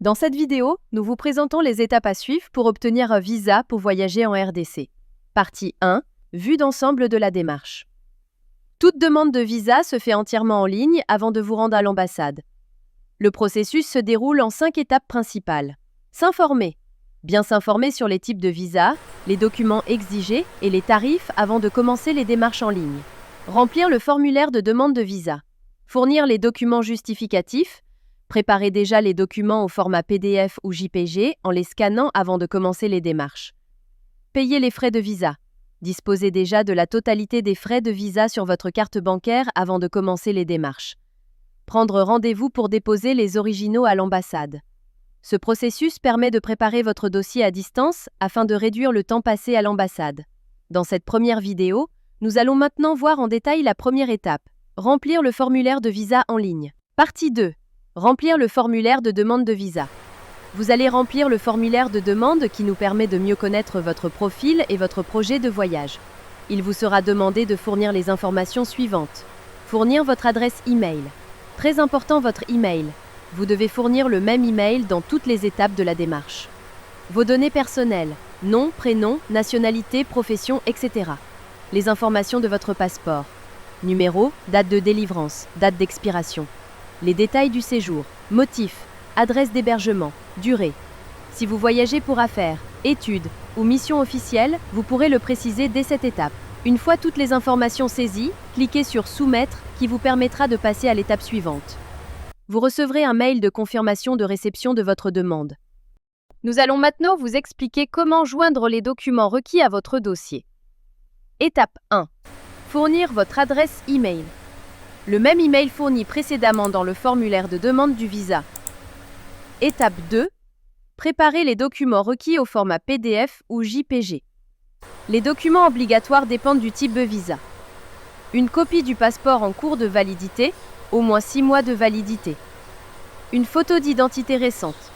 Dans cette vidéo, nous vous présentons les étapes à suivre pour obtenir un visa pour voyager en RDC. Partie 1. Vue d'ensemble de la démarche. Toute demande de visa se fait entièrement en ligne avant de vous rendre à l'ambassade. Le processus se déroule en 5 étapes principales. S'informer. Bien s'informer sur les types de visa, les documents exigés et les tarifs avant de commencer les démarches en ligne. Remplir le formulaire de demande de visa. Fournir les documents justificatifs. Préparez déjà les documents au format PDF ou JPG en les scannant avant de commencer les démarches. Payer les frais de visa. Disposez déjà de la totalité des frais de visa sur votre carte bancaire avant de commencer les démarches. Prendre rendez-vous pour déposer les originaux à l'ambassade. Ce processus permet de préparer votre dossier à distance afin de réduire le temps passé à l'ambassade. Dans cette première vidéo, nous allons maintenant voir en détail la première étape, remplir le formulaire de visa en ligne. Partie 2. Remplir le formulaire de demande de visa. Vous allez remplir le formulaire de demande qui nous permet de mieux connaître votre profil et votre projet de voyage. Il vous sera demandé de fournir les informations suivantes. Fournir votre adresse e-mail. Très important, votre email. Vous devez fournir le même email dans toutes les étapes de la démarche. Vos données personnelles, nom, prénom, nationalité, profession, etc. Les informations de votre passeport. Numéro, date de délivrance, date d'expiration. Les détails du séjour, motif, adresse d'hébergement, durée. Si vous voyagez pour affaires, études ou mission officielle, vous pourrez le préciser dès cette étape. Une fois toutes les informations saisies, cliquez sur « Soumettre » qui vous permettra de passer à l'étape suivante. Vous recevrez un mail de confirmation de réception de votre demande. Nous allons maintenant vous expliquer comment joindre les documents requis à votre dossier. Étape 1. Fournir votre adresse e-mail. Le même email fourni précédemment dans le formulaire de demande du visa. Étape 2. Préparer les documents requis au format PDF ou JPG. Les documents obligatoires dépendent du type de visa. Une copie du passeport en cours de validité, au moins 6 mois de validité. Une photo d'identité récente.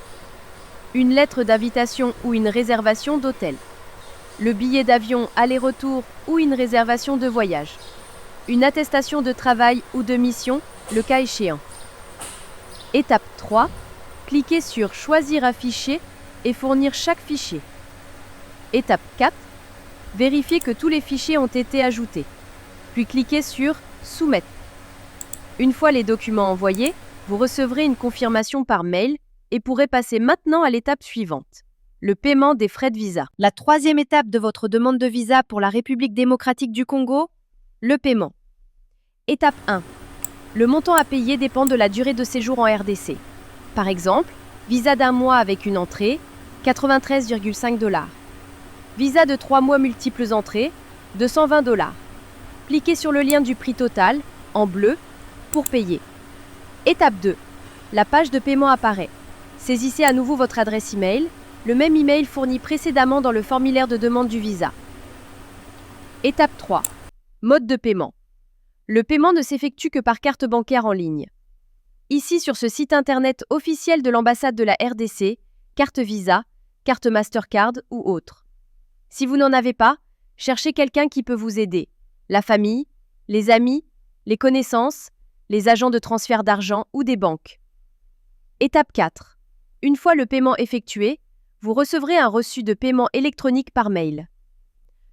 Une lettre d'invitation ou une réservation d'hôtel. Le billet d'avion aller-retour ou une réservation de voyage. Une attestation de travail ou de mission, le cas échéant. Étape 3. Cliquez sur « Choisir un fichier » et fournir chaque fichier. Étape 4. Vérifiez que tous les fichiers ont été ajoutés. Puis cliquez sur « Soumettre ». Une fois les documents envoyés, vous recevrez une confirmation par mail et pourrez passer maintenant à l'étape suivante. Le paiement des frais de visa. La troisième étape de votre demande de visa pour la République démocratique du Congo, le paiement. Étape 1. Le montant à payer dépend de la durée de séjour en RDC. Par exemple, visa d'1 mois avec une entrée, 93,5 $. Visa de 3 mois multiples entrées, 220 $. Cliquez sur le lien du prix total, en bleu, pour payer. Étape 2. La page de paiement apparaît. Saisissez à nouveau votre adresse email, le même email fourni précédemment dans le formulaire de demande du visa. Étape 3. Mode de paiement. Le paiement ne s'effectue que par carte bancaire en ligne. Ici, sur ce site internet officiel de l'ambassade de la RDC, carte Visa, carte Mastercard ou autre. Si vous n'en avez pas, cherchez quelqu'un qui peut vous aider. La famille, les amis, les connaissances, les agents de transfert d'argent ou des banques. Étape 4. Une fois le paiement effectué, vous recevrez un reçu de paiement électronique par mail.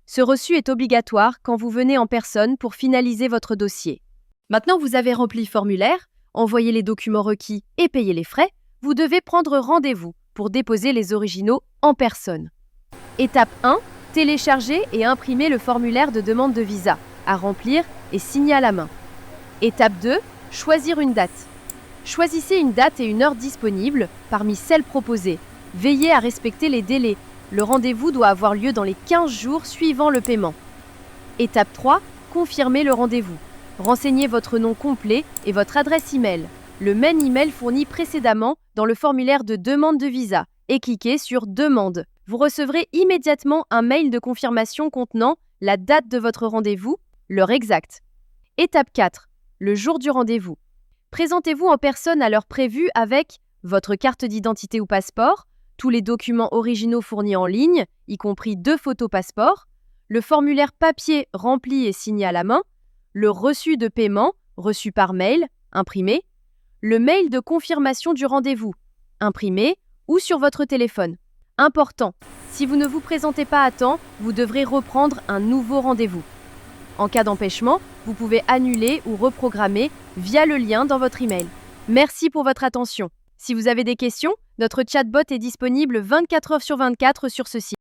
Ce reçu est obligatoire quand vous venez en personne pour finaliser votre dossier. Maintenant vous avez rempli le formulaire, envoyé les documents requis et payé les frais, vous devez prendre rendez-vous pour déposer les originaux en personne. Étape 1. Télécharger et imprimer le formulaire de demande de visa, à remplir et signer à la main. Étape 2. Choisir une date. Choisissez une date et une heure disponibles parmi celles proposées. Veillez à respecter les délais. Le rendez-vous doit avoir lieu dans les 15 jours suivant le paiement. Étape 3. Confirmer le rendez-vous. Renseignez votre nom complet et votre adresse email, le même email fourni précédemment dans le formulaire de demande de visa, et cliquez sur « Demande ». Vous recevrez immédiatement un mail de confirmation contenant la date de votre rendez-vous, l'heure exacte. Étape 4. Le jour du rendez-vous. Présentez-vous en personne à l'heure prévue avec votre carte d'identité ou passeport, tous les documents originaux fournis en ligne, y compris 2 photos passeport, le formulaire papier rempli et signé à la main, le reçu de paiement, reçu par mail, imprimé, le mail de confirmation du rendez-vous, imprimé ou sur votre téléphone. Important, si vous ne vous présentez pas à temps, vous devrez reprendre un nouveau rendez-vous. En cas d'empêchement, vous pouvez annuler ou reprogrammer via le lien dans votre email. Merci pour votre attention. Si vous avez des questions, notre chatbot est disponible 24 heures sur 24 sur ce site.